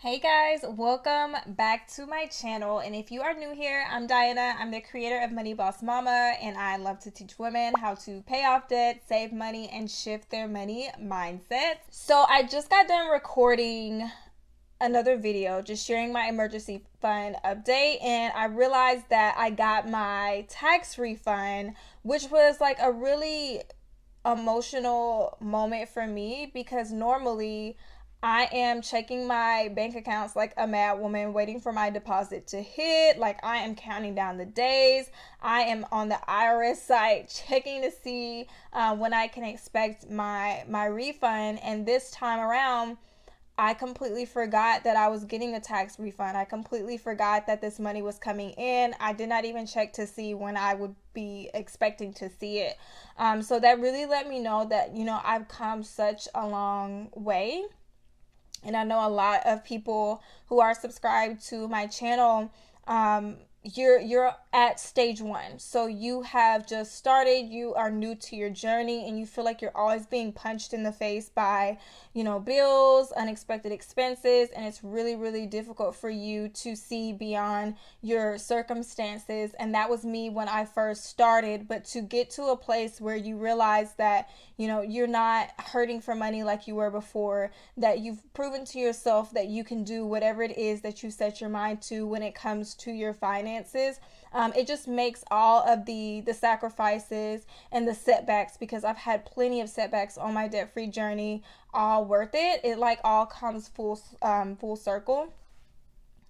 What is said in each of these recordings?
Hey guys, welcome back to my channel. And if you are new here, I'm Diana. I'm the creator of Money Boss Mama, and I love to teach women how to pay off debt, save money, and shift their money mindset. So I just got done recording another video just sharing my emergency fund update, and I realized that I got my tax refund, which was like a really emotional moment for me because normally I am checking my bank accounts like a mad woman, waiting for my deposit to hit. Like, I am counting down the days. I am on the IRS site checking to see when I can expect my refund. And this time around, I completely forgot that I was getting a tax refund. I completely forgot that this money was coming in. I did not even check to see when I would be expecting to see it. So that really let me know that, I've come such a long way. And I know a lot of people who are subscribed to my channel, you're at stage one. So you have just started, you are new to your journey, and you feel like you're always being punched in the face by, bills, unexpected expenses, and it's really, really difficult for you to see beyond your circumstances. And that was me when I first started. But to get to a place where you realize that, you're not hurting for money like you were before, that you've proven to yourself that you can do whatever it is that you set your mind to when it comes to your finances. It just makes all of the sacrifices and the setbacks, because I've had plenty of setbacks on my debt-free journey, all worth it. It like all comes full circle.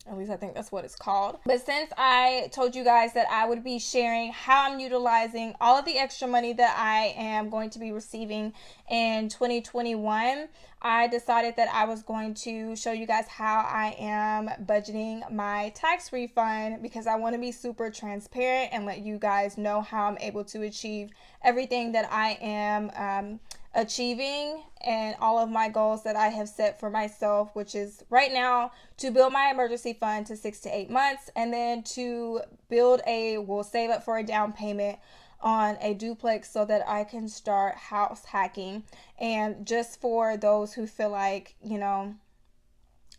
At least I think that's what it's called. But since I told you guys that I would be sharing how I'm utilizing all of the extra money that I am going to be receiving in 2021, I decided that I was going to show you guys how I am budgeting my tax refund, because I want to be super transparent and let you guys know how I'm able to achieve everything that I am achieving and all of my goals that I have set for myself, which is right now to build my emergency fund to 6 to 8 months, and then to save up for a down payment on a duplex so that I can start house hacking. And just for those who feel like,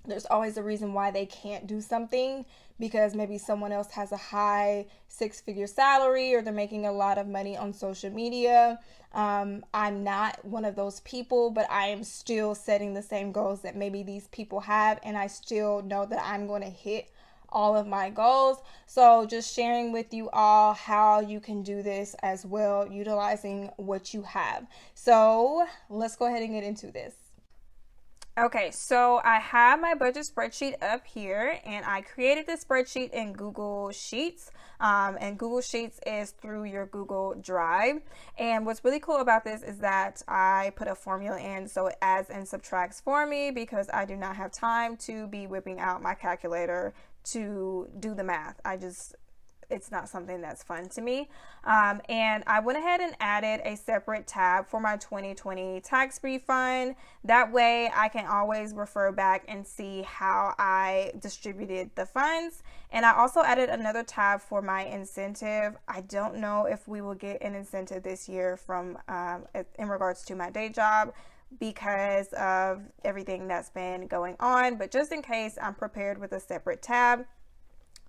there's always a reason why they can't do something, because maybe someone else has a high six-figure salary or they're making a lot of money on social media. I'm not one of those people, but I am still setting the same goals that maybe these people have, and I still know that I'm going to hit all of my goals. So just sharing with you all how you can do this as well, utilizing what you have. So let's go ahead and get into this. Okay, so I have my budget spreadsheet up here, and I created this spreadsheet in Google Sheets, and Google Sheets is through your Google Drive. And what's really cool about this is that I put a formula in, so it adds and subtracts for me, because I do not have time to be whipping out my calculator to do the math. It's not something that's fun to me. And I went ahead and added a separate tab for my 2020 tax refund. That way I can always refer back and see how I distributed the funds. And I also added another tab for my incentive. I don't know if we will get an incentive this year from in regards to my day job, because of everything that's been going on, but just in case, I'm prepared with a separate tab.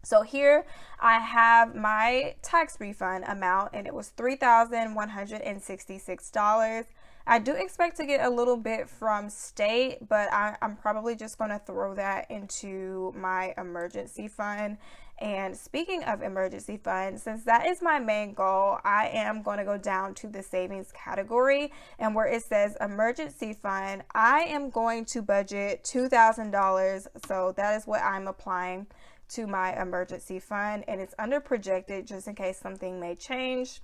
So here I have my tax refund amount, and it was $3,166. I do expect to get a little bit from state, but I'm probably just going to throw that into my emergency fund. And speaking of emergency fund, since that is my main goal, I am going to go down to the savings category, and where it says emergency fund, I am going to budget $2,000. So that is what I'm applying to my emergency fund, and it's under projected just in case something may change.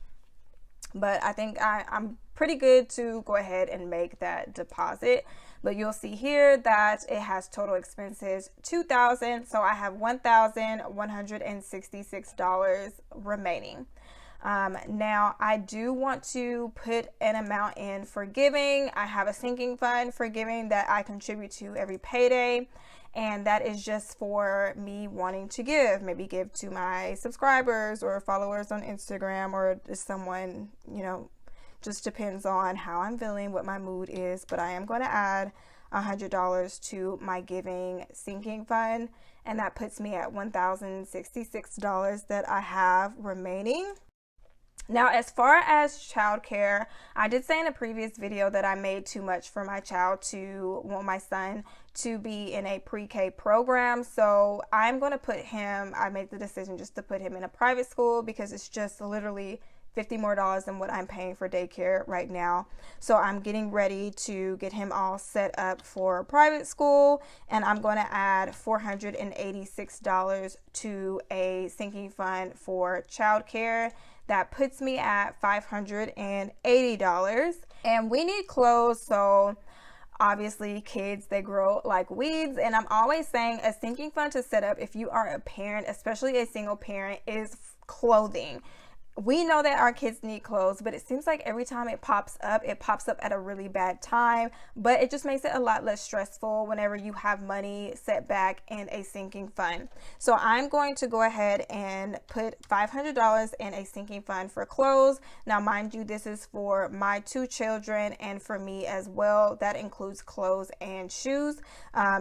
But I think I'm pretty good to go ahead and make that deposit. But you'll see here that it has total expenses $2,000, so I have $1,166 remaining. Now I do want to put an amount in for giving. I have a sinking fund for giving that I contribute to every payday, and that is just for me wanting to give, maybe give to my subscribers or followers on Instagram, or just someone, just depends on how I'm feeling, what my mood is. But I am going to add $100 to my giving sinking fund, and that puts me at $1,066 that I have remaining. Now, as far as childcare, I did say in a previous video that I made too much for my child to want my son to be in a pre-K program. So I'm going to put him, I made the decision just to put him in a private school because it's just literally $50 more than what I'm paying for daycare right now. So I'm getting ready to get him all set up for private school, and I'm going to add $486 to a sinking fund for childcare. That puts me at $580. And we need clothes, so obviously kids, they grow like weeds, and I'm always saying a sinking fund to set up if you are a parent, especially a single parent, is clothing. We know that our kids need clothes, but it seems like every time it pops up at a really bad time. But it just makes it a lot less stressful whenever you have money set back in a sinking fund. So I'm going to go ahead and put $500 in a sinking fund for clothes. Now, mind you, this is for my 2 children and for me as well. That includes clothes and shoes.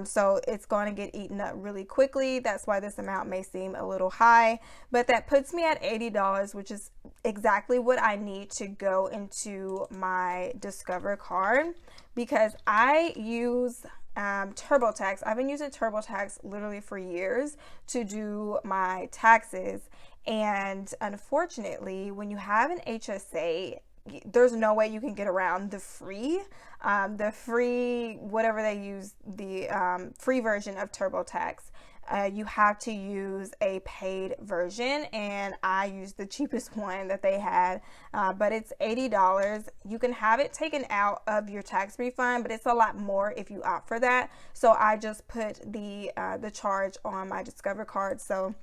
So it's going to get eaten up really quickly. That's why this amount may seem a little high, but that puts me at $80, which is exactly what I need to go into my Discover card, because I use TurboTax. I've been using TurboTax literally for years to do my taxes, and unfortunately when you have an HSA, there's no way you can get around the free whatever they use, the free version of TurboTax. You have to use a paid version, and I used the cheapest one that they had, but it's $80. You can have it taken out of your tax refund, but it's a lot more if you opt for that. So I just put the charge on my Discover card. So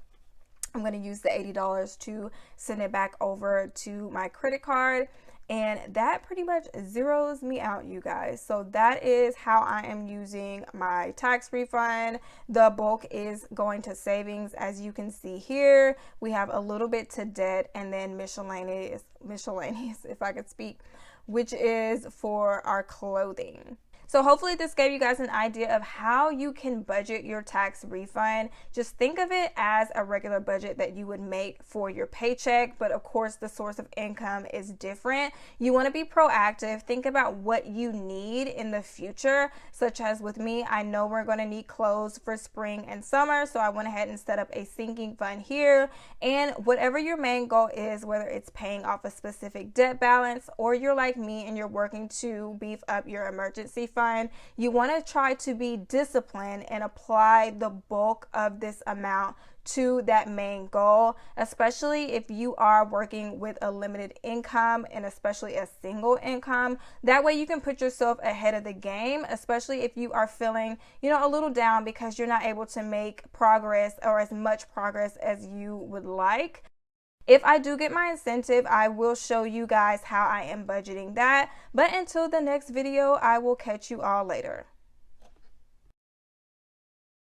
I'm going to use the $80 to send it back over to my credit card. And that pretty much zeroes me out, you guys. So that is how I am using my tax refund. The bulk is going to savings. As you can see here, we have a little bit to debt, and then miscellaneous, if I could speak, which is for our clothing. So hopefully this gave you guys an idea of how you can budget your tax refund. Just think of it as a regular budget that you would make for your paycheck, but of course the source of income is different. You want to be proactive. Think about what you need in the future, such as with me, I know we're going to need clothes for spring and summer, so I went ahead and set up a sinking fund here. And whatever your main goal is, whether it's paying off a specific debt balance, or you're like me and you're working to beef up your emergency fund, you want to try to be disciplined and apply the bulk of this amount to that main goal, especially if you are working with a limited income, and especially a single income. That way you can put yourself ahead of the game, especially if you are feeling, a little down because you're not able to make progress, or as much progress as you would like. If I do get my incentive, I will show you guys how I am budgeting that. But until the next video, I will catch you all later.